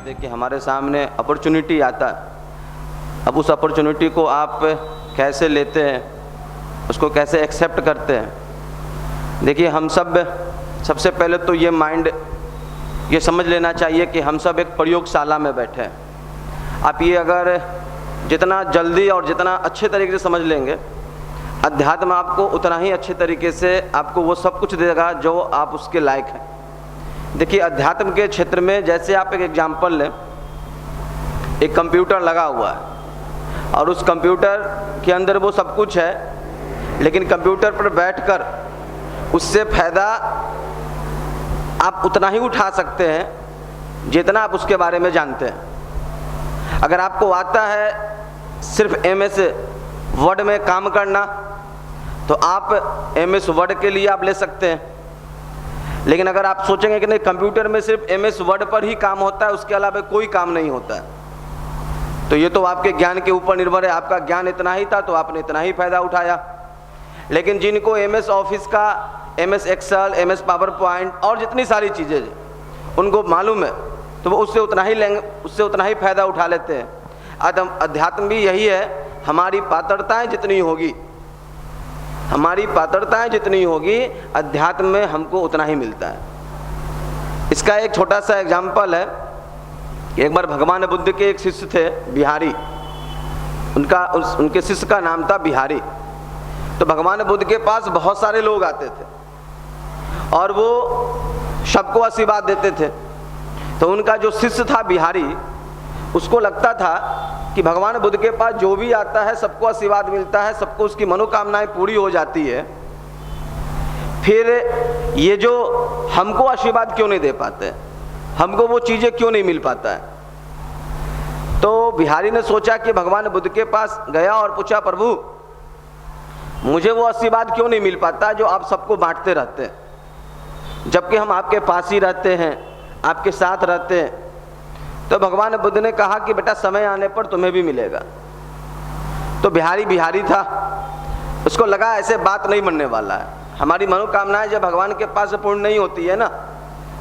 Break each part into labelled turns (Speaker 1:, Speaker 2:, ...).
Speaker 1: देखिए हमारे सामने अपॉर्चुनिटी आता है, अब उस अपॉर्चुनिटी को आप कैसे लेते हैं, उसको कैसे एक्सेप्ट करते हैं। देखिए हम सब सबसे पहले तो ये माइंड ये समझ लेना चाहिए कि हम सब एक प्रयोगशाला में बैठे हैं। आप ये अगर जितना जल्दी और जितना अच्छे तरीके से समझ लेंगे, अध्यात्म आपको उतना ही अच्छे तरीके से आपको वो सब कुछ देगा जो आप उसके लायक हैं। देखिए अध्यात्म के क्षेत्र में जैसे आप एक एग्जाम्पल लें, एक कंप्यूटर लगा हुआ है और उस कंप्यूटर के अंदर वो सब कुछ है, लेकिन कंप्यूटर पर बैठकर उससे फ़ायदा आप उतना ही उठा सकते हैं जितना आप उसके बारे में जानते हैं। अगर आपको आता है सिर्फ MS वर्ड में काम करना तो आप MS वर्ड के लिए आप ले सकते हैं, लेकिन अगर आप सोचेंगे कि नहीं कंप्यूटर में सिर्फ MS वर्ड पर ही काम होता है, उसके अलावा कोई काम नहीं होता है, तो ये तो आपके ज्ञान के ऊपर निर्भर है। आपका ज्ञान इतना ही था तो आपने इतना ही फ़ायदा उठाया। लेकिन जिनको MS ऑफिस का, MS excel, MS PowerPoint और जितनी सारी चीज़ें उनको मालूम है तो वो उससे उतना ही लेंगे, उससे उतना ही फ़ायदा उठा लेते हैं। अध्यात्म भी यही है, हमारी पात्रताएं जितनी होगी, हमारी पात्रताएं जितनी होगी, अध्यात्म में हमको उतना ही मिलता है। इसका एक छोटा सा एग्जाम्पल है। एक बार भगवान बुद्ध के एक शिष्य थे बिहारी, उनके शिष्य का नाम था बिहारी। तो भगवान बुद्ध के पास बहुत सारे लोग आते थे और वो सबको आशीर्वाद देते थे। तो उनका जो शिष्य था बिहारी, उसको लगता था कि भगवान बुद्ध के पास जो भी आता है सबको आशीर्वाद मिलता है, सबको उसकी मनोकामनाएं पूरी हो जाती है, फिर ये जो हमको आशीर्वाद क्यों नहीं दे पाते, हमको वो चीज़ें क्यों नहीं मिल पाता है। तो बिहारी ने सोचा कि भगवान बुद्ध के पास गया और पूछा, प्रभु मुझे वो आशीर्वाद क्यों नहीं मिल पाता जो आप सबको बांटते रहते हैं, जबकि हम आपके पास ही रहते हैं, आपके साथ रहते हैं। तो भगवान बुद्ध ने कहा कि बेटा समय आने पर तुम्हें भी मिलेगा। तो बिहारी था, उसको लगा ऐसे बात नहीं बनने वाला है। हमारी मनोकामनाएं जब भगवान के पास पूर्ण नहीं होती है ना,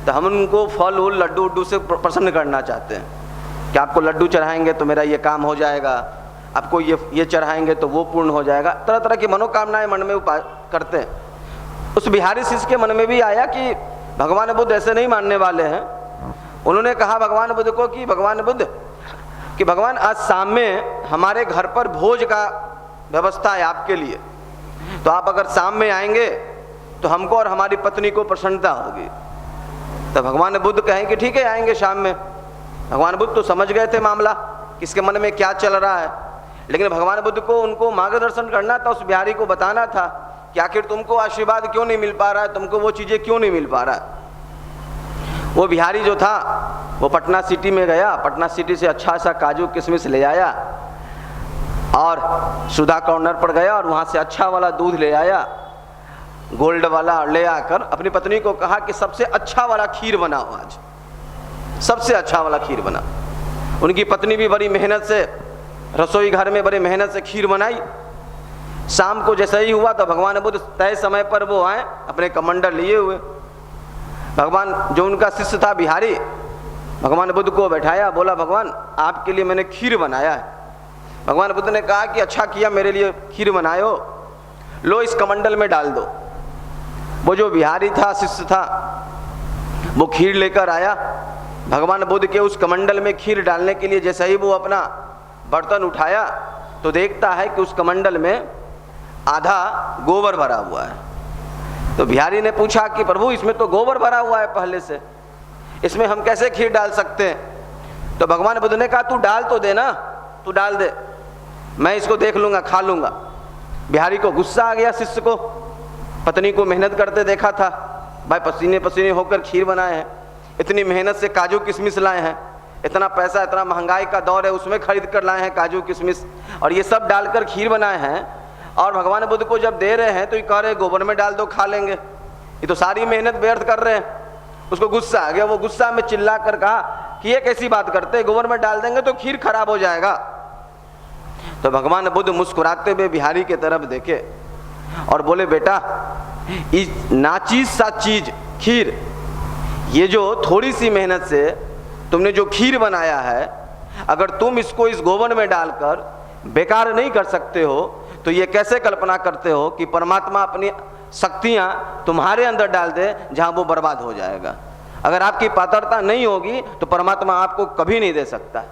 Speaker 1: तो हम उनको फल उल लड्डू उड्डू से प्रसन्न करना चाहते हैं कि आपको लड्डू चढ़ाएंगे तो मेरा ये काम हो जाएगा, आपको ये चढ़ाएंगे तो वो पूर्ण हो जाएगा। तरह तरह की मनोकामनाएं मन में करते हैं। उस बिहारी शिष्य के मन में भी आया कि भगवान बुद्ध ऐसे नहीं मानने वाले हैं। उन्होंने कहा भगवान बुद्ध को कि भगवान बुद्ध कि भगवान आज शाम में हमारे घर पर भोज का व्यवस्था है आपके लिए, तो आप अगर शाम में आएंगे तो हमको और हमारी पत्नी को प्रसन्नता होगी। तो भगवान बुद्ध कहें कि ठीक है आएंगे शाम में। भगवान बुद्ध तो समझ गए थे मामला, किसके मन में क्या चल रहा है, लेकिन भगवान बुद्ध को उनको मार्गदर्शन करना था, उस बिहारी को बताना था कि आखिर तुमको आशीर्वाद क्यों नहीं मिल पा रहा है, तुमको वो चीज़ें क्यों नहीं मिल पा रहा है। वो बिहारी जो था वो पटना सिटी में गया, पटना सिटी से अच्छा सा काजू किशमिश ले आया और सुधा कॉर्नर पर गया और वहाँ से अच्छा वाला दूध ले आया, गोल्ड वाला ले आकर अपनी पत्नी को कहा कि सबसे अच्छा वाला खीर बनाओ, आज सबसे अच्छा वाला खीर बना। उनकी पत्नी भी बड़ी मेहनत से रसोई घर में बड़ी मेहनत से खीर बनाई। शाम को जैसा ही हुआ तो भगवान बुद्ध तय समय पर वो आए अपने कमंडल लिए हुए। भगवान जो उनका शिष्य था बिहारी, भगवान बुद्ध को बैठाया, बोला भगवान आपके लिए मैंने खीर बनाया है। भगवान बुद्ध ने कहा कि अच्छा किया मेरे लिए खीर बनाए हो, लो इस कमंडल में डाल दो। वो जो बिहारी था, शिष्य था, वो खीर लेकर आया। भगवान बुद्ध के उस कमंडल में खीर डालने के लिए जैसे ही वो अपना बर्तन उठाया तो देखता है कि उस कमंडल में आधा गोबर भरा हुआ है। तो बिहारी ने पूछा कि प्रभु इसमें तो गोबर भरा हुआ है पहले से, इसमें हम कैसे खीर डाल सकते हैं। तो भगवान बुद्ध ने कहा तू डाल तो दे ना, तू डाल दे, मैं इसको देख लूँगा, खा लूँगा। बिहारी को गुस्सा आ गया, शिष्य को, पत्नी को मेहनत करते देखा था, भाई पसीने पसीने होकर खीर बनाए हैं, इतनी मेहनत से काजू किशमिश लाए हैं, इतना पैसा, इतना महंगाई का दौर है उसमें खरीद कर लाए हैं काजू किशमिश, और ये सब डालकर खीर बनाए हैं, और भगवान बुद्ध को जब दे रहे हैं तो ये कह रहे गोबर में डाल दो खा लेंगे, ये तो सारी मेहनत व्यर्थ कर रहे हैं। उसको गुस्सा आ गया, वो गुस्सा में चिल्ला कर कहा कि ये कैसी बात करते हैं, गोबर में डाल देंगे तो खीर खराब हो जाएगा। तो भगवान बुद्ध मुस्कुराते हुए बिहारी के तरफ देखे और बोले बेटा इस नाचीज सा चीज खीर, ये जो थोड़ी सी मेहनत से तुमने जो खीर बनाया है, अगर तुम इसको इस गोवन में डालकर बेकार नहीं कर सकते हो, तो ये कैसे कल्पना करते हो कि परमात्मा अपनी शक्तियां तुम्हारे अंदर डाल दे जहां वो बर्बाद हो जाएगा। अगर आपकी पात्रता नहीं होगी तो परमात्मा आपको कभी नहीं दे सकता,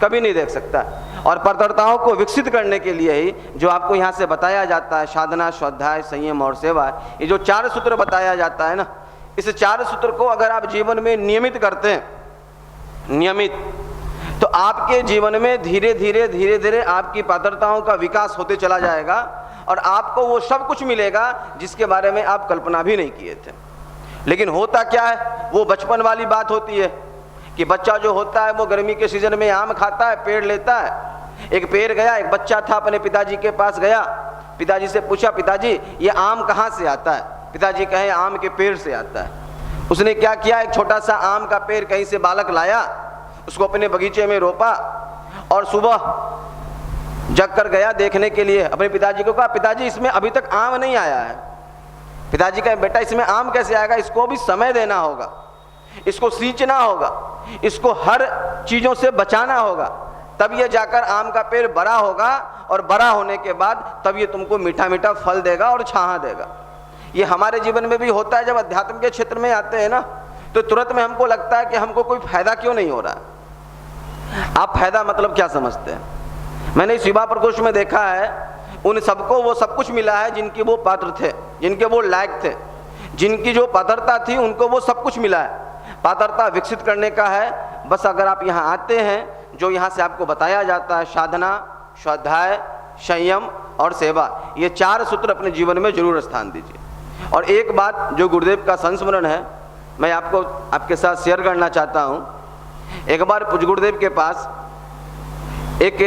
Speaker 1: कभी नहीं देख सकता। और पात्रताओं को विकसित करने के लिए ही जो आपको यहाँ से बताया जाता है, साधना, स्वाध्याय, संयम और सेवा, ये जो 4 सूत्र बताया जाता है ना, इस 4 सूत्र को अगर आप जीवन में नियमित करते हैं, नियमित, तो आपके जीवन में धीरे धीरे धीरे धीरे आपकी पात्रताओं का विकास होते चला जाएगा और आपको वो सब कुछ मिलेगा जिसके बारे में आप कल्पना भी नहीं किए थे। लेकिन होता क्या है, वो बचपन वाली बात होती है कि बच्चा जो होता है वो गर्मी के सीजन में आम खाता है, पेड़ लेता है। एक पेड़ गया, एक बच्चा था, अपने पिताजी के पास गया, पिताजी से पूछा, पिताजी ये आम कहाँ से आता है? पिताजी कहे आम के पेड़ से आता है। उसने क्या किया, एक छोटा सा आम का पेड़ कहीं से बालक लाया, उसको अपने बगीचे में रोपा और सुबह जग कर गया देखने के लिए। अपने पिताजी को कहा, पिताजी इसमें अभी तक आम नहीं आया है। पिताजी कहे, बेटा इसमें आम कैसे आएगा, इसको भी समय देना होगा, इसको सींचना होगा, इसको हर चीजों से बचाना होगा, तब ये जाकर आम का पेड़ बड़ा होगा और बड़ा होने के बाद तब ये तुमको मीठा मीठा फल देगा और छाहा देगा। ये हमारे जीवन में भी होता है। जब अध्यात्म के क्षेत्र में आते हैं ना, तो तुरंत में हमको लगता है कि हमको कोई फायदा क्यों नहीं हो रहा। आप फायदा मतलब क्या समझते हैं? मैंने इस युवा प्रकोष्ठ में देखा है, उन सबको वो सब कुछ मिला है जिनके वो पात्र थे, जिनके वो लायक थे, जिनकी जो पात्रता थी उनको वो सब कुछ मिला है। पात्रता विकसित करने का है, बस अगर आप यहाँ आते हैं, जो यहाँ से आपको बताया जाता है, साधना, स्वाध्याय, संयम और सेवा, ये 4 सूत्र अपने जीवन में जरूर स्थान दीजिए। और एक बात जो गुरुदेव का संस्मरण है, मैं आपको आपके साथ शेयर करना चाहता हूँ। एक बार पूज्य गुरुदेव के पास एक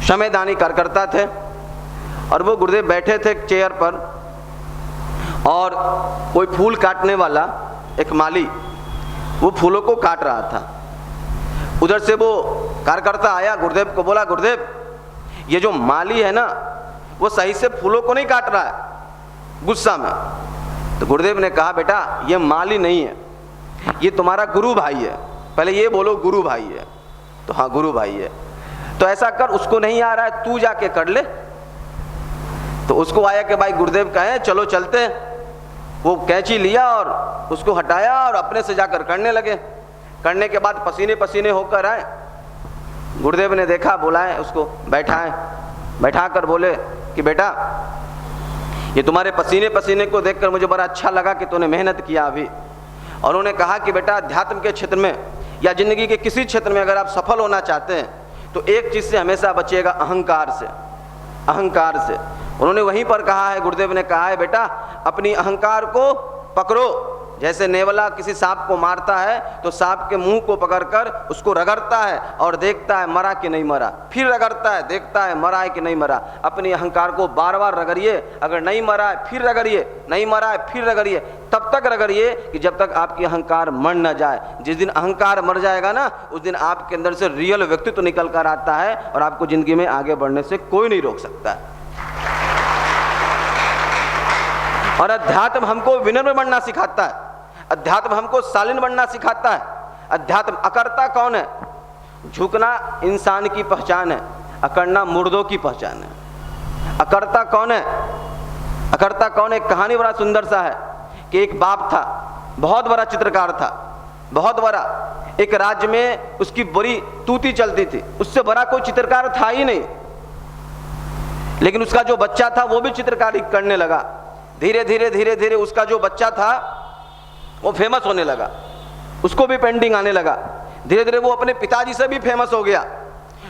Speaker 1: समयदानी कार्यकर्ता थे और वो गुरुदेव बैठे थे एक चेयर पर, और कोई फूल काटने वाला एक माली वो फूलों को काट रहा था। उधर से वो कार्यकर्ता आया, गुरुदेव को बोला, गुरुदेव ये जो माली है ना वो सही से फूलों को नहीं काट रहा है, गुस्सा में। तो गुरुदेव ने कहा, बेटा ये माली नहीं है, ये तुम्हारा गुरु भाई है, पहले ये बोलो गुरु भाई है। तो हाँ गुरु भाई है, तो ऐसा कर, उसको नहीं आ रहा है तू जाके कर ले। तो उसको आया कि भाई गुरुदेव कहे चलो चलते हैं। वो कैंची लिया और उसको हटाया और अपने से जाकर करने लगे। करने के बाद पसीने पसीने होकर आए। गुरुदेव ने देखा, बुलाए उसको, बैठाए, बैठा कर बोले कि बेटा ये तुम्हारे पसीने पसीने को देखकर मुझे बड़ा अच्छा लगा कि तूने मेहनत किया अभी। और उन्होंने कहा कि बेटा अध्यात्म के क्षेत्र में या जिंदगी के किसी क्षेत्र में अगर आप सफल होना चाहते हैं तो एक चीज से हमेशा बचिएगा, अहंकार से, अहंकार से। उन्होंने वहीं पर कहा है, गुरुदेव ने कहा है, बेटा अपनी अहंकार को पकड़ो। जैसे नेवला किसी सांप को मारता है तो सांप के मुंह को पकड़कर उसको रगड़ता है और देखता है मरा कि नहीं मरा, फिर रगड़ता है, देखता है मरा है कि नहीं मरा। अपनी अहंकार को बार बार रगड़िए, अगर नहीं मरा है फिर रगड़िए, नहीं मरा है फिर रगड़िए, तब तक रगड़िए कि जब तक आपकी अहंकार मर न जाए। जिस दिन अहंकार मर जाएगा ना, उस दिन आपके अंदर से रियल व्यक्तित्व निकल कर आता है और आपको जिंदगी में आगे बढ़ने से कोई नहीं रोक सकता है। और अध्यात्म हमको विनम्र बनना सिखाता है, अध्यात्म हमको शालीन बनना सिखाता है। अध्यात्म, अकर्ता कौन है? झुकना इंसान की पहचान है, अकड़ना मुर्दों की पहचान है। अकर्ता कौन है? अकर्ता कौन है? एक कहानी बड़ा सुंदर सा है कि एक बाप था, बहुत बड़ा चित्रकार था, बहुत बड़ा। एक राज्य में उसकी बड़ी तूती चलती थी, उससे बड़ा कोई चित्रकार था ही नहीं। लेकिन उसका जो बच्चा था वो भी चित्रकारी करने लगा। धीरे धीरे धीरे धीरे उसका जो बच्चा था वो फेमस होने लगा, उसको भी पेंटिंग आने लगा। धीरे धीरे वो अपने पिताजी से भी फेमस हो गया।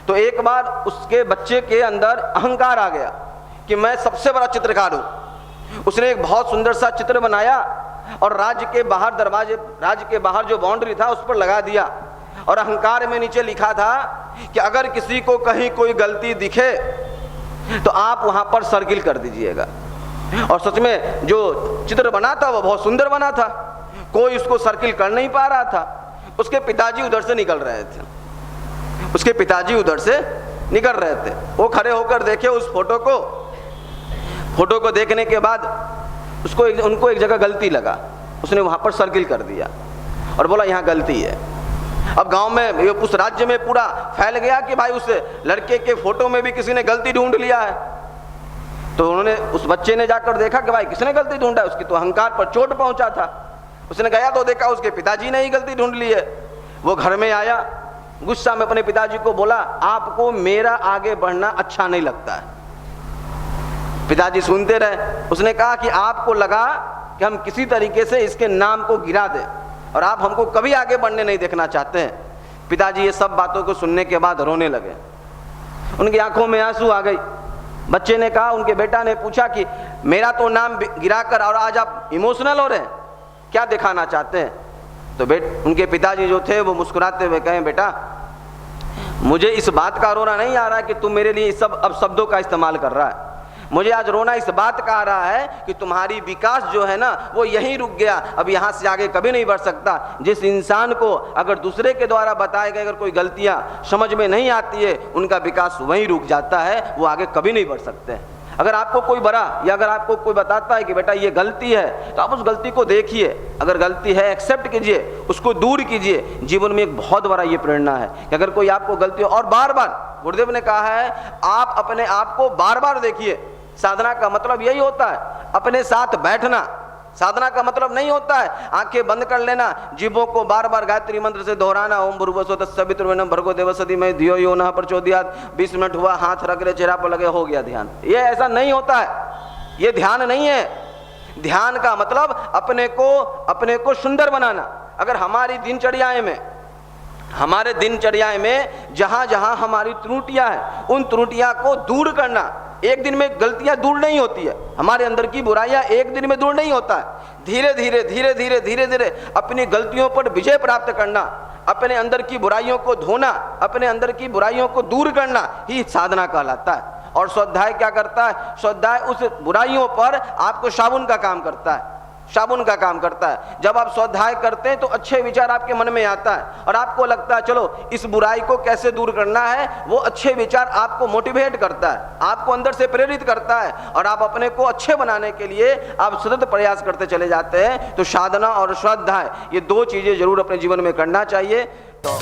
Speaker 1: तो एक बार उसके बच्चे के अंदर अहंकार आ गया कि मैं सबसे बड़ा चित्रकार हूँ। उसने एक बहुत सुंदर सा चित्र बनाया और राज्य के बाहर दरवाजे, राज्य के बाहर जो बाउंड्री था उस पर लगा दिया। और अहंकार में नीचे लिखा था कि अगर किसी को कहीं कोई गलती दिखे तो आप वहां पर सर्किल कर दीजिएगा। और सच में जो चित्र बना था वो बहुत सुंदर बना था, कोई उसको सर्किल कर नहीं पा रहा था। उसके पिताजी उधर से निकल रहे थे, उसके पिताजी उधर से निकल रहे थे। वो खड़े होकर देखे उस फोटो को। फोटो को देखने के बाद उनको एक जगह गलती लगा। उसने वहां पर सर्किल कर दिया और बोला यहाँ गलती है। अब गांव में ये उस राज्य में पूरा फैल गया कि भाई उस लड़के के फोटो में भी किसी ने गलती ढूंढ लिया है। तो उन्होंने, उस बच्चे ने जाकर देखा कि भाई किसने गलती ढूंढा है, उसकी तो अहंकार पर चोट पहुंचा था। उसने गया तो देखा उसके पिताजी ने ही गलती ढूंढ ली है। वो घर में आया, गुस्सा में अपने पिताजी को बोला, आपको मेरा आगे बढ़ना अच्छा नहीं लगता है। पिताजी सुनते रहे। उसने कहा कि आपको लगा कि हम किसी तरीके से इसके नाम को गिरा दें और आप हमको कभी आगे बढ़ने नहीं देखना चाहते हैं। पिताजी ये सब बातों को सुनने के बाद रोने लगे, उनकी आंखों में आंसू आ गई। बच्चे ने कहा, उनके बेटा ने पूछा कि मेरा तो नाम गिराकर और आज आप इमोशनल हो रहे हैं, क्या दिखाना चाहते हैं? तो उनके पिताजी जो थे वो मुस्कुराते हुए कहें, बेटा मुझे इस बात का रोना नहीं आ रहा है कि तुम मेरे लिए सब अब शब्दों का इस्तेमाल कर रहा है। मुझे आज रोना इस बात का आ रहा है कि तुम्हारी विकास जो है ना वो यहीं रुक गया, अब यहाँ से आगे कभी नहीं बढ़ सकता। जिस इंसान को अगर दूसरे के द्वारा बताए गए अगर कोई गलतियाँ समझ में नहीं आती है, उनका विकास वहीं रुक जाता है, वो आगे कभी नहीं बढ़ सकते। अगर आपको कोई बड़ा या अगर आपको कोई बताता है कि बेटा ये गलती है, तो आप उस गलती को देखिए, अगर गलती है एक्सेप्ट कीजिए, उसको दूर कीजिए। जीवन में एक बहुत बड़ा ये प्रेरणा है कि अगर कोई आपको गलती और बार बार, गुरुदेव ने कहा है आप अपने आप को बार बार देखिए। साधना का मतलब यही होता है, अपने साथ बैठना। साधना का मतलब नहीं होता है आंखें बंद कर लेना, जीभों को बार बार गायत्री मंत्र से दोहराना, ओम भूर्भुवः स्वः तत्सवितुर्वरेण्यं भर्गो देवस्य धीमहि धियो यो नः प्रचोदयात्। 20 मिनट हुआ, हाथ रख रहे चेहरा पर लगे, हो गया ध्यान। ये ऐसा नहीं होता है, ये ध्यान नहीं है। ध्यान का मतलब अपने को सुंदर बनाना। अगर हमारी दिनचर्याएं में जहां जहां हमारी त्रुटियां हैं, उन त्रुटियां को दूर करना। एक दिन में गलतियां दूर नहीं होती है, हमारे अंदर की बुराइयां एक दिन में दूर नहीं होता है। धीरे धीरे अपनी गलतियों पर विजय प्राप्त करना, अपने अंदर की बुराइयों को धोना, अपने अंदर की बुराइयों को दूर करना ही साधना कहलाता है। और स्वाध्याय क्या करता है? स्वाध्याय उस बुराइयों पर आपको साबुन का काम करता है, साबुन का काम करता है। जब आप स्वाध्याय करते हैं तो अच्छे विचार आपके मन में आता है और आपको लगता है चलो इस बुराई को कैसे दूर करना है। वो अच्छे विचार आपको मोटिवेट करता है, आपको अंदर से प्रेरित करता है और आप अपने को अच्छे बनाने के लिए आप सतत प्रयास करते चले जाते हैं। तो साधना और स्वाध्याय ये दो चीजें जरूर अपने जीवन में करना चाहिए। तो